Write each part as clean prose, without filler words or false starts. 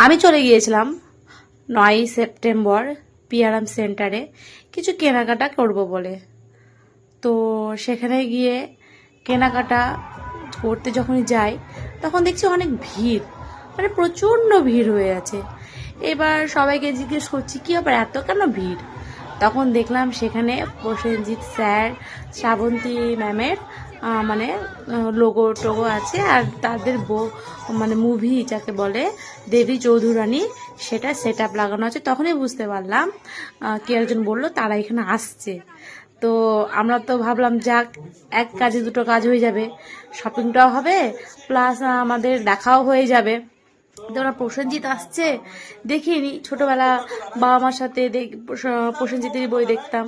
আমি চলে গিয়েছিলাম 9 সেপ্টেম্বর পিআরএম সেন্টারে কিছু কেনাকাটা করব বলে। তো সেখানে গিয়ে কেনাকাটা করতে যখনই যাই তখন দেখছি অনেক ভিড়, মানে প্রচণ্ড ভিড় হয়ে আছে। এবার সবাইকে জিজ্ঞেস করছি কী ব্যাপার, এত কেন ভিড়? তখন দেখলাম সেখানে প্রসেনজিৎ স্যার, শ্রাবন্তী ম্যামের মানে লোগো টোগো আছে, আর তাদের মানে মুভি যাকে বলে দেবী চৌধুরানী সেটা সেট আপ লাগানো আছে। তখনই বুঝতে পারলাম, কে একজন বললো তারা এখানে আসছে। তো আমরা তো ভাবলাম যাক, এক কাজে দুটো কাজ হয়ে যাবে, শপিংটাও হবে প্লাস আমাদের দেখাও হয়ে যাবে। ওরা প্রসেনজিৎ আসছে দেখিনি, ছোটবেলা বাবা মার সাথে প্রসেনজিতেরই বই দেখতাম,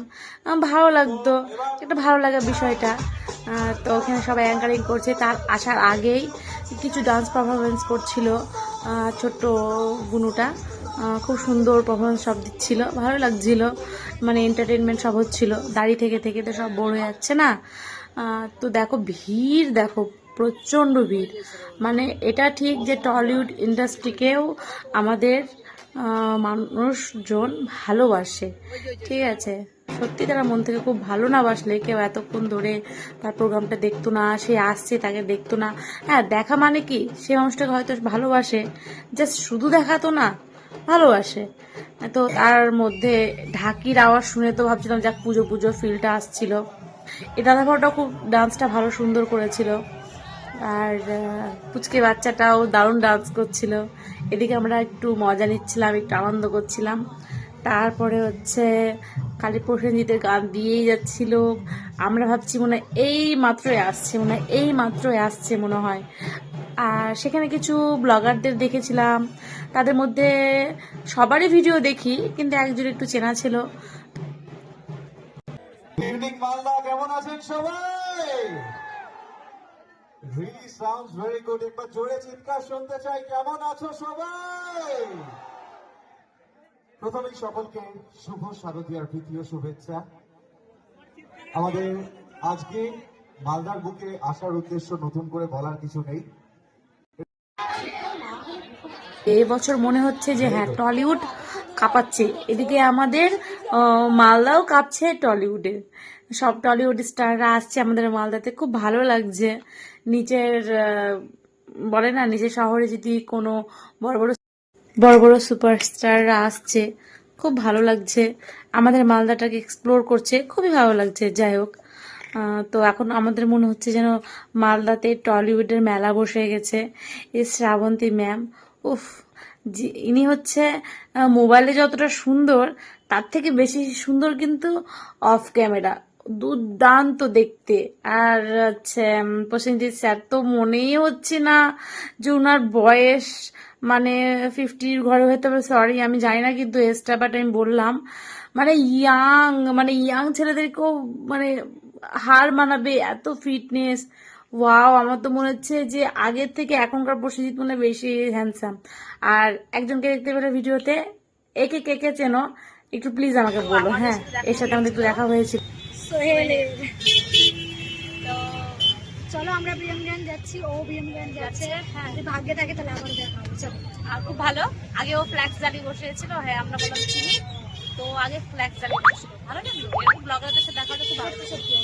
ভালো লাগতো, একটা ভালো লাগার বিষয়টা। তো ওখানে সবাই অ্যাঙ্কারিং করছে, তার আসার আগেই কিছু ডান্স পারফরমেন্স করছিল ছোট্ট বুনুটা, খুব সুন্দর পারফরমেন্স সব দিচ্ছিল, ভালো লাগছিল, মানে এন্টারটেনমেন্ট সব হচ্ছিল। দাঁড়িয়ে থেকে থেকে তো সব বোর হয়ে যাচ্ছে না। তো দেখো ভিড়, দেখো প্রচণ্ড ভিড়। মানে এটা ঠিক যে টলিউড ইন্ডাস্ট্রিকেও আমাদের মানুষজন ভালোবাসে, ঠিক আছে। সত্যি তারা মন থেকে খুব ভালো না বাসলে কেউ এতক্ষণ ধরে তার প্রোগ্রামটা দেখতো না, সে আসছে তাকে দেখতো না। হ্যাঁ, দেখা মানে কি, সে মানুষটাকে হয়তো ভালোবাসে, জাস্ট শুধু দেখা তো না, ভালোবাসে। তো তার মধ্যে ঢাকির আওয়াজ শুনে তো ভাবছিলাম যাক পুজো পুজো ফিলটা আসছিল। এই দাদাভাইটাও খুব ডান্সটা ভালো সুন্দর করেছিল, আর পুচকে বাচ্চাটাও দারুণ ডান্স করছিল। এদিকে আমরা একটু মজা নিচ্ছিলাম, একটু আনন্দ করছিলাম। তারপরে হচ্ছে খালি প্রসেনজিতের গান দিয়েই যাচ্ছিল। আমরা ভাবছি মনে হয় এই মাত্রই আসছে, মনে হয় এই মাত্রই আসছে মনে হয়। আর সেখানে কিছু ব্লগারদের দেখেছিলাম, তাদের মধ্যে সবারই ভিডিও দেখি, কিন্তু একজন একটু চেনা ছিল। কেমন আছেন সবাই? Really sounds very good. একবার জোরে চিৎকার শুনতে চাই, কেমন আছো সবাই? প্রথমেই সকলকে শুভ শারদীয়ার তৃতীয় শুভেচ্ছা। আমাদের আজকে মালদার বুকে আসার উদ্দেশ্য নতুন করে বলার কিছু নেই। এই বছর মনে হচ্ছে যে হ্যাঁ, টলিউড কাঁপাচ্ছে। এদিকে আমাদের মালদাও কাঁপছে টলিউডে, সব টলিউড স্টাররা আসছে আমাদের মালদাতে, খুব ভালো লাগছে। নিচের বলে না, নিজের শহরে যদি কোনো বড় বড় বড় বড় সুপারস্টাররা আসছে, খুব ভালো লাগছে। আমাদের মালদাটাকে এক্সপ্লোর করছে, খুবই ভালো লাগছে। যাই হোক, তো এখন আমাদের মনে হচ্ছে যেন মালদাতে টলিউডের মেলা বসে গেছে। এই শ্রাবন্তী ম্যাম, উফ, ইনি হচ্ছে মোবাইলে যতটা সুন্দর তার থেকে বেশি সুন্দর কিন্তু অফ ক্যামেরা, দুর্দান্ত দেখতে। আর হচ্ছে প্রসেনজিৎ স্যার তো মনেই হচ্ছে না যে ওনার বয়স মানে 50-র ঘরে হতে হবে, সরি আমি জানি না কিন্তু এজটা, বাট আমি বললাম মানে ইয়াং ছেলেদেরকেও মানে হার মানাবে এত ফিটনেস। ওয়াও, আমার তো মনে হচ্ছে যে আগের থেকে এখনকার প্রসেনজিৎ মনে বেশি হ্যান্ডসাম। আর একজনকে দেখতে পেলে ভিডিওতে, একে কে কে চেনো একটু প্লিজ আমাকে বলো। হ্যাঁ, এর সাথে আমাদের একটু দেখা হয়েছিল। তো চলো আমরা বিএমগঞ্জ যাচ্ছি, ও বিএমগঞ্জ যাচ্ছে। হ্যাঁ, যদি ভাগ্যে থাকে তাহলে আবার দেখা হবে। চলো। আর খুব ভালো, আগে ও ফ্ল্যাক্স জ্বালিয়ে বসেছিল। হ্যাঁ, আমরা বললাম চিনি, তো আগে ফ্ল্যাক্স জ্বালিয়ে বসেছিল, ভালো লাগলো। এরকম ব্লগারদের সাথে দেখা হলে খুব ভালো। সত্যি